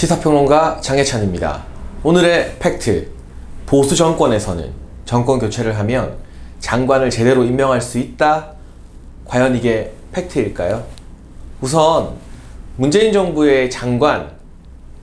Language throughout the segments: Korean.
시사평론가 장혜찬입니다. 오늘의 팩트. 보수 정권에서는 정권 교체를 하면 장관을 제대로 임명할 수 있다? 과연 이게 팩트일까요? 우선 문재인 정부의 장관,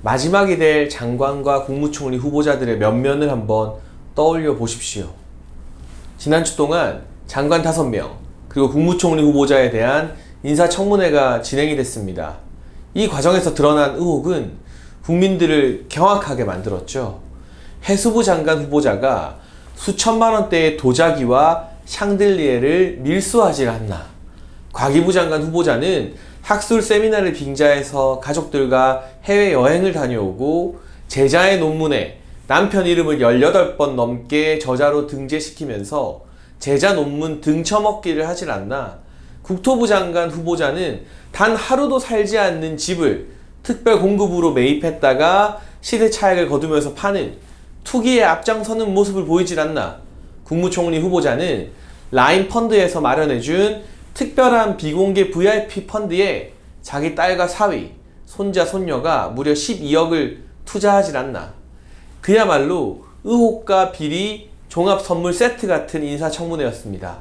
마지막이 될 장관과 국무총리 후보자들의 면면을 한번 떠올려 보십시오. 지난 주 동안 장관 5명, 그리고 국무총리 후보자에 대한 인사청문회가 진행이 됐습니다. 이 과정에서 드러난 의혹은 국민들을 경악하게 만들었죠. 해수부 장관 후보자가 수천만 원대의 도자기와 샹들리에를 밀수하지 않나. 과기부 장관 후보자는 학술 세미나를 빙자해서 가족들과 해외여행을 다녀오고 제자의 논문에 남편 이름을 18번 넘게 저자로 등재시키면서 제자 논문 등쳐먹기를 하질 않나. 국토부 장관 후보자는 단 하루도 살지 않는 집을 특별 공급으로 매입했다가 시세 차익을 거두면서 파는 투기에 앞장서는 모습을 보이질 않나. 국무총리 후보자는 라인 펀드에서 마련해준 특별한 비공개 VIP 펀드에 자기 딸과 사위, 손자, 손녀가 무려 12억을 투자하질 않나. 그야말로 의혹과 비리 종합 선물 세트 같은 인사청문회였습니다.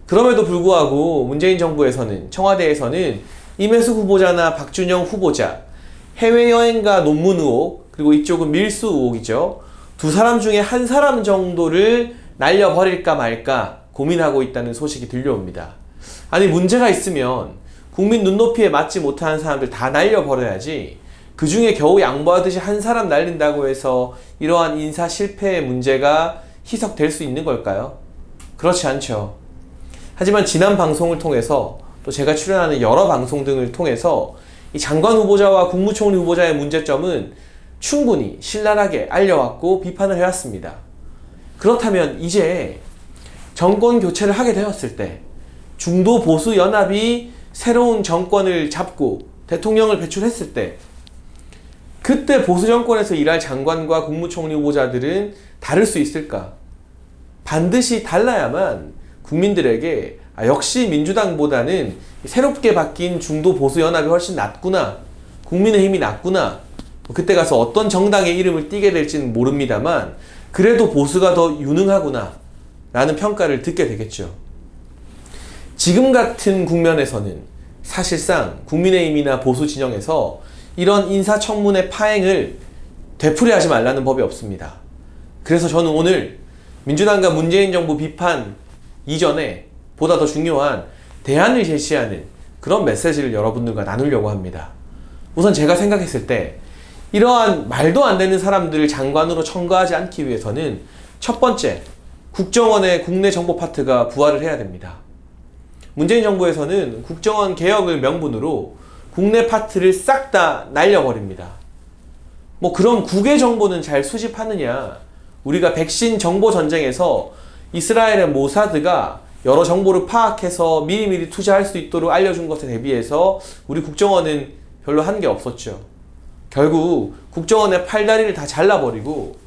그럼에도 불구하고 문재인 정부에서는, 청와대에서는 임혜숙 후보자나 박준영 후보자, 해외여행과 논문 의혹, 그리고 이쪽은 밀수 의혹이죠. 두 사람 중에 한 사람 정도를 날려버릴까 말까 고민하고 있다는 소식이 들려옵니다. 아니, 문제가 있으면 국민 눈높이에 맞지 못하는 사람들 다 날려버려야지, 그 중에 겨우 양보하듯이 한 사람 날린다고 해서 이러한 인사 실패의 문제가 희석될 수 있는 걸까요? 그렇지 않죠. 하지만 지난 방송을 통해서, 또 제가 출연하는 여러 방송 등을 통해서 이 장관 후보자와 국무총리 후보자의 문제점은 충분히 신랄하게 알려왔고 비판을 해왔습니다. 그렇다면 이제 정권 교체를 하게 되었을 때, 중도 보수 연합이 새로운 정권을 잡고 대통령을 배출했을 때, 그때 보수 정권에서 일할 장관과 국무총리 후보자들은 다를 수 있을까? 반드시 달라야만 국민들에게 역시 민주당보다는 새롭게 바뀐 중도 보수 연합이 훨씬 낫구나, 국민의힘이 낫구나, 그때 가서 어떤 정당의 이름을 띠게 될지는 모릅니다만 그래도 보수가 더 유능하구나 라는 평가를 듣게 되겠죠. 지금 같은 국면에서는 사실상 국민의힘이나 보수 진영에서 이런 인사청문회 파행을 되풀이하지 말라는 법이 없습니다. 그래서 저는 오늘 민주당과 문재인 정부 비판 이전에 보다 더 중요한 대안을 제시하는 그런 메시지를 여러분들과 나누려고 합니다. 우선 제가 생각했을 때 이러한 말도 안 되는 사람들을 장관으로 첨가하지 않기 위해서는 첫 번째, 국정원의 국내 정보 파트가 부활을 해야 됩니다. 문재인 정부에서는 국정원 개혁을 명분으로 국내 파트를 싹 다 날려버립니다. 그럼 국외 정보는 잘 수집하느냐? 우리가 백신 정보 전쟁에서 이스라엘의 모사드가 여러 정보를 파악해서 미리미리 투자할 수 있도록 알려준 것에 대비해서 우리 국정원은 별로 한 게 없었죠. 결국 국정원의 팔다리를 다 잘라버리고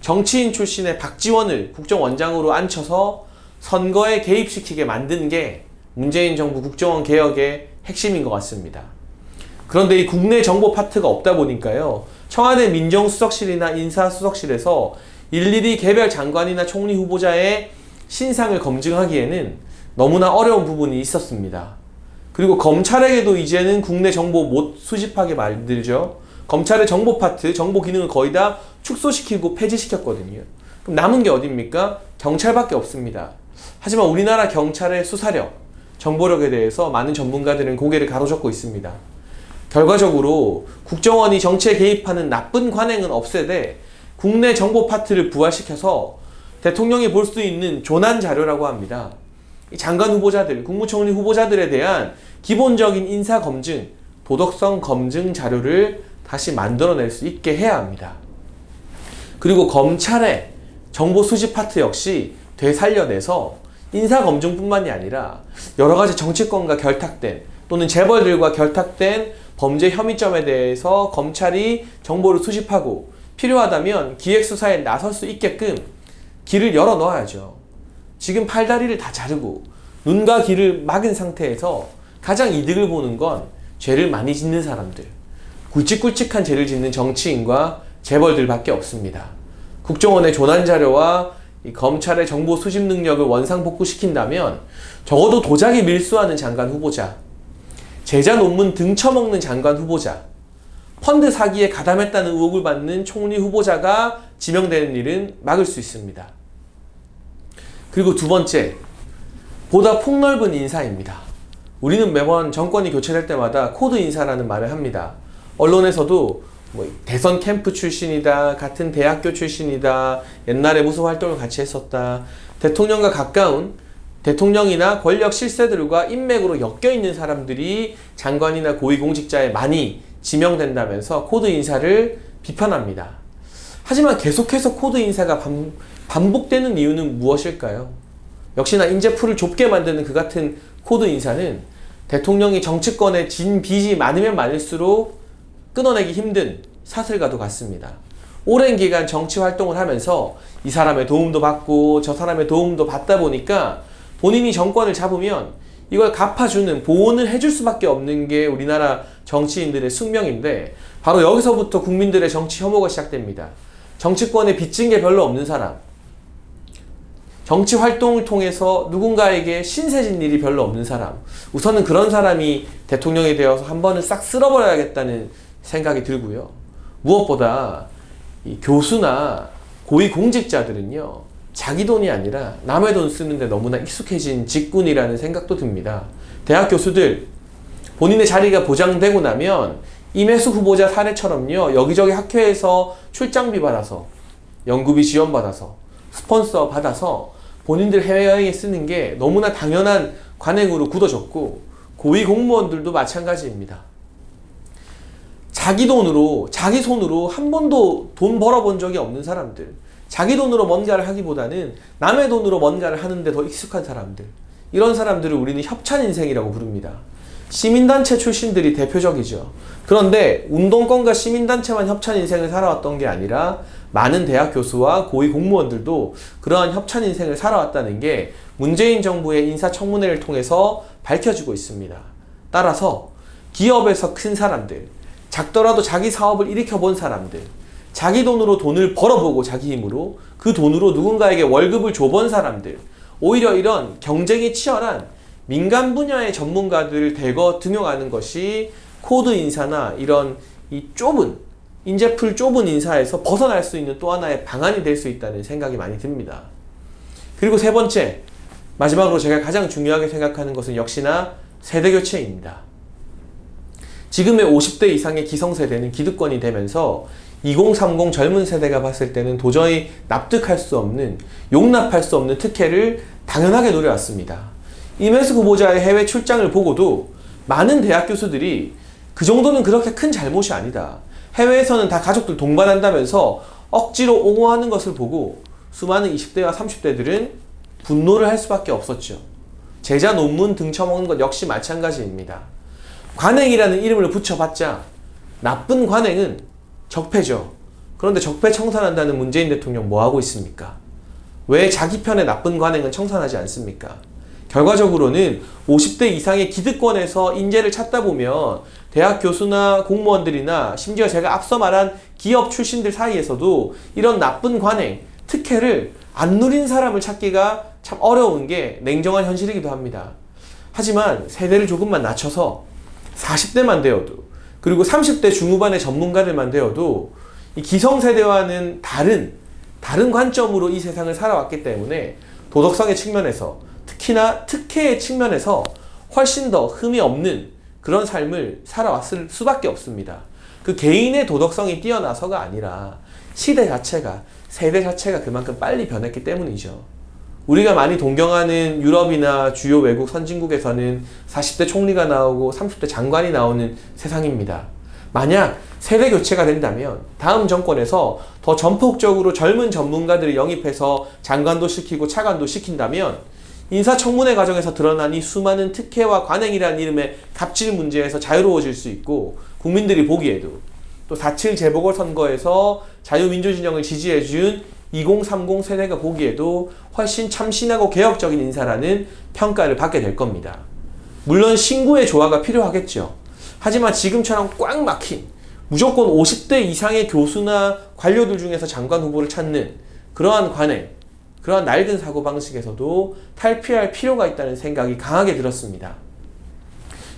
정치인 출신의 박지원을 국정원장으로 앉혀서 선거에 개입시키게 만든 게 문재인 정부 국정원 개혁의 핵심인 것 같습니다. 그런데 이 국내 정보 파트가 없다 보니까요, 청와대 민정수석실이나 인사수석실에서 일일이 개별 장관이나 총리 후보자의 신상을 검증하기에는 너무나 어려운 부분이 있었습니다. 그리고 검찰에게도 이제는 국내 정보 못 수집하게 만들죠. 검찰의 정보 파트, 정보 기능을 거의 다 축소시키고 폐지시켰거든요. 그럼 남은 게 어딥니까? 경찰밖에 없습니다. 하지만 우리나라 경찰의 수사력, 정보력에 대해서 많은 전문가들은 고개를 가로젓고 있습니다. 결과적으로 국정원이 정치에 개입하는 나쁜 관행은 없애되 국내 정보 파트를 부활시켜서 대통령이 볼 수 있는 조난 자료라고 합니다. 장관 후보자들, 국무총리 후보자들에 대한 기본적인 인사 검증, 도덕성 검증 자료를 다시 만들어낼 수 있게 해야 합니다. 그리고 검찰의 정보 수집 파트 역시 되살려내서 인사 검증뿐만이 아니라 여러 가지 정치권과 결탁된 또는 재벌들과 결탁된 범죄 혐의점에 대해서 검찰이 정보를 수집하고 필요하다면 기획수사에 나설 수 있게끔 길을 열어 놓아야죠. 지금 팔다리를 다 자르고 눈과 귀를 막은 상태에서 가장 이득을 보는 건 죄를 많이 짓는 사람들, 굵직굵직한 죄를 짓는 정치인과 재벌들밖에 없습니다. 국정원의 조난자료와 이 검찰의 정보 수집 능력을 원상복구시킨다면 적어도 도자기 밀수하는 장관 후보자, 제자 논문 등쳐먹는 장관 후보자, 펀드 사기에 가담했다는 의혹을 받는 총리 후보자가 지명되는 일은 막을 수 있습니다. 그리고 두 번째, 보다 폭넓은 인사입니다. 우리는 매번 정권이 교체될 때마다 코드 인사라는 말을 합니다. 언론에서도 대선 캠프 출신이다, 같은 대학교 출신이다, 옛날에 무슨 활동을 같이 했었다, 대통령과 가까운 대통령이나 권력 실세들과 인맥으로 엮여있는 사람들이 장관이나 고위공직자에 많이 지명된다면서 코드 인사를 비판합니다. 하지만 계속해서 코드 인사가 반복되는 이유는 무엇일까요? 역시나 인재풀을 좁게 만드는 그 같은 코드 인사는 대통령이 정치권에 진 빚이 많으면 많을수록 끊어내기 힘든 사슬과도 같습니다. 오랜 기간 정치 활동을 하면서 이 사람의 도움도 받고 저 사람의 도움도 받다 보니까 본인이 정권을 잡으면 이걸 갚아주는, 보온을 해줄 수밖에 없는 게 우리나라 정치인들의 숙명인데, 바로 여기서부터 국민들의 정치 혐오가 시작됩니다. 정치권에 빚진 게 별로 없는 사람, 정치 활동을 통해서 누군가에게 신세진 일이 별로 없는 사람, 우선은 그런 사람이 대통령이 되어서 한 번은 싹 쓸어버려야겠다는 생각이 들고요. 무엇보다 이 교수나 고위공직자들은요, 자기 돈이 아니라 남의 돈 쓰는데 너무나 익숙해진 직군이라는 생각도 듭니다. 대학 교수들, 본인의 자리가 보장되고 나면 임혜수 후보자 사례처럼요, 여기저기 학회에서 출장비 받아서, 연구비 지원받아서, 스폰서 받아서 본인들 해외여행에 쓰는 게 너무나 당연한 관행으로 굳어졌고, 고위 공무원들도 마찬가지입니다. 자기 돈으로, 자기 손으로 한 번도 돈 벌어본 적이 없는 사람들, 자기 돈으로 뭔가를 하기보다는 남의 돈으로 뭔가를 하는데 더 익숙한 사람들, 이런 사람들을 우리는 협찬인생이라고 부릅니다. 시민단체 출신들이 대표적이죠. 그런데 운동권과 시민단체만 협찬인생을 살아왔던 게 아니라 많은 대학 교수와 고위 공무원들도 그러한 협찬인생을 살아왔다는 게 문재인 정부의 인사청문회를 통해서 밝혀지고 있습니다. 따라서 기업에서 큰 사람들, 작더라도 자기 사업을 일으켜본 사람들, 자기 돈으로 돈을 벌어보고 자기 힘으로 그 돈으로 누군가에게 월급을 줘본 사람들, 오히려 이런 경쟁이 치열한 민간 분야의 전문가들을 대거 등용하는 것이 코드 인사나 이런 이 좁은, 인재풀 좁은 인사에서 벗어날 수 있는 또 하나의 방안이 될 수 있다는 생각이 많이 듭니다. 그리고 세 번째, 마지막으로 제가 가장 중요하게 생각하는 것은 역시나 세대교체입니다. 지금의 50대 이상의 기성세대는 기득권이 되면서 2030 젊은 세대가 봤을 때는 도저히 납득할 수 없는, 용납할 수 없는 특혜를 당연하게 노려왔습니다. 임혜수 후보자의 해외 출장을 보고도 많은 대학 교수들이 그 정도는 그렇게 큰 잘못이 아니다, 해외에서는 다 가족들 동반한다면서 억지로 옹호하는 것을 보고 수많은 20대와 30대들은 분노를 할 수밖에 없었죠. 제자 논문 등쳐먹는 것 역시 마찬가지입니다. 관행이라는 이름을 붙여봤자 나쁜 관행은 적폐죠. 그런데 적폐 청산한다는 문재인 대통령 뭐하고 있습니까? 왜 자기 편의 나쁜 관행은 청산하지 않습니까? 결과적으로는 50대 이상의 기득권에서 인재를 찾다 보면 대학 교수나 공무원들이나 심지어 제가 앞서 말한 기업 출신들 사이에서도 이런 나쁜 관행, 특혜를 안 누린 사람을 찾기가 참 어려운 게 냉정한 현실이기도 합니다. 하지만 세대를 조금만 낮춰서 40대만 되어도, 그리고 30대 중후반의 전문가들만 되어도 이 기성세대와는 다른 관점으로 이 세상을 살아왔기 때문에 도덕성의 측면에서, 특히나 특혜의 측면에서 훨씬 더 흠이 없는 그런 삶을 살아왔을 수밖에 없습니다. 그 개인의 도덕성이 뛰어나서가 아니라 시대 자체가, 세대 자체가 그만큼 빨리 변했기 때문이죠. 우리가 많이 동경하는 유럽이나 주요 외국 선진국에서는 40대 총리가 나오고 30대 장관이 나오는 세상입니다. 만약 세대 교체가 된다면 다음 정권에서 더 전폭적으로 젊은 전문가들을 영입해서 장관도 시키고 차관도 시킨다면 인사청문회 과정에서 드러난 이 수많은 특혜와 관행이라는 이름의 갑질 문제에서 자유로워질 수 있고, 국민들이 보기에도 또 4.7 재보궐선거에서 자유민주진영을 지지해준 2030 세대가 보기에도 훨씬 참신하고 개혁적인 인사라는 평가를 받게 될 겁니다. 물론 신구의 조화가 필요하겠죠. 하지만 지금처럼 꽉 막힌, 무조건 50대 이상의 교수나 관료들 중에서 장관 후보를 찾는 그러한 관행, 그러한 낡은 사고방식에서도 탈피할 필요가 있다는 생각이 강하게 들었습니다.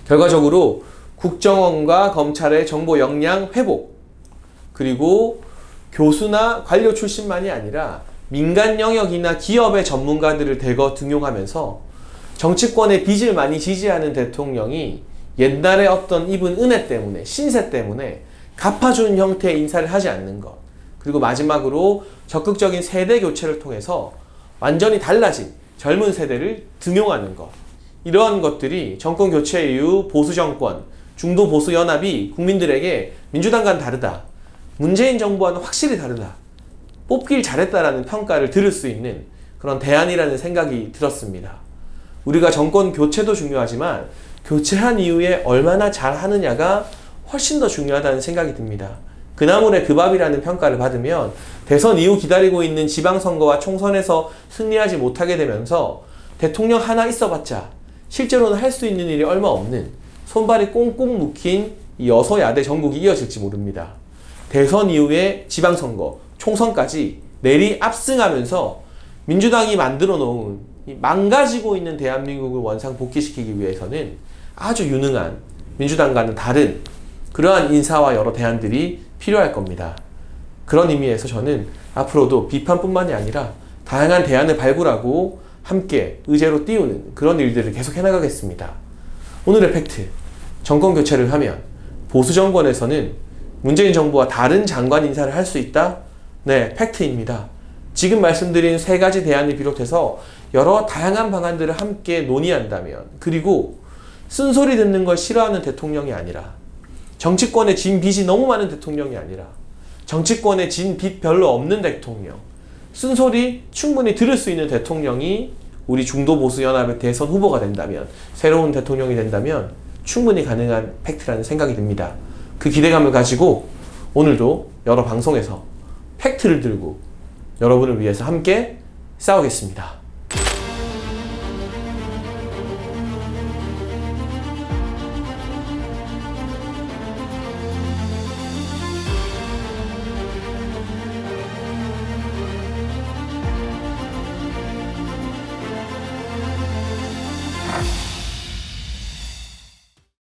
결과적으로 국정원과 검찰의 정보 역량 회복, 그리고 교수나 관료 출신만이 아니라 민간 영역이나 기업의 전문가들을 대거 등용하면서 정치권의 빚을 많이 지지하는 대통령이 옛날에 어떤 입은 은혜 때문에, 신세 때문에 갚아주는 형태의 인사를 하지 않는 것, 그리고 마지막으로 적극적인 세대 교체를 통해서 완전히 달라진 젊은 세대를 등용하는 것, 이러한 것들이 정권 교체 이후 보수 정권, 중도 보수 연합이 국민들에게 민주당과는 다르다, 문재인 정부와는 확실히 다르다, 뽑길 잘했다라는 평가를 들을 수 있는 그런 대안이라는 생각이 들었습니다. 우리가 정권 교체도 중요하지만 교체한 이후에 얼마나 잘하느냐가 훨씬 더 중요하다는 생각이 듭니다. 그나물의 그 밥이라는 평가를 받으면 대선 이후 기다리고 있는 지방선거와 총선에서 승리하지 못하게 되면서 대통령 하나 있어봤자 실제로는 할 수 있는 일이 얼마 없는 손발이 꽁꽁 묶인 이 여서야대 전국이 이어질지 모릅니다. 대선 이후에 지방선거, 총선까지 내리 압승하면서 민주당이 만들어 놓은 망가지고 있는 대한민국을 원상 복귀시키기 위해서는 아주 유능한 민주당과는 다른 그러한 인사와 여러 대안들이 필요할 겁니다. 그런 의미에서 저는 앞으로도 비판뿐만이 아니라 다양한 대안을 발굴하고 함께 의제로 띄우는 그런 일들을 계속 해나가겠습니다. 오늘의 팩트, 정권 교체를 하면 보수 정권에서는 문재인 정부와 다른 장관 인사를 할 수 있다? 네, 팩트입니다. 지금 말씀드린 세 가지 대안을 비롯해서 여러 다양한 방안들을 함께 논의한다면, 그리고 쓴소리 듣는 걸 싫어하는 대통령이 아니라, 정치권에 진 빚이 너무 많은 대통령이 아니라, 정치권에 진 빚 별로 없는 대통령, 쓴소리 충분히 들을 수 있는 대통령이 우리 중도보수연합의 대선 후보가 된다면, 새로운 대통령이 된다면 충분히 가능한 팩트라는 생각이 듭니다. 그 기대감을 가지고 오늘도 여러 방송에서 팩트를 들고 여러분을 위해서 함께 싸우겠습니다.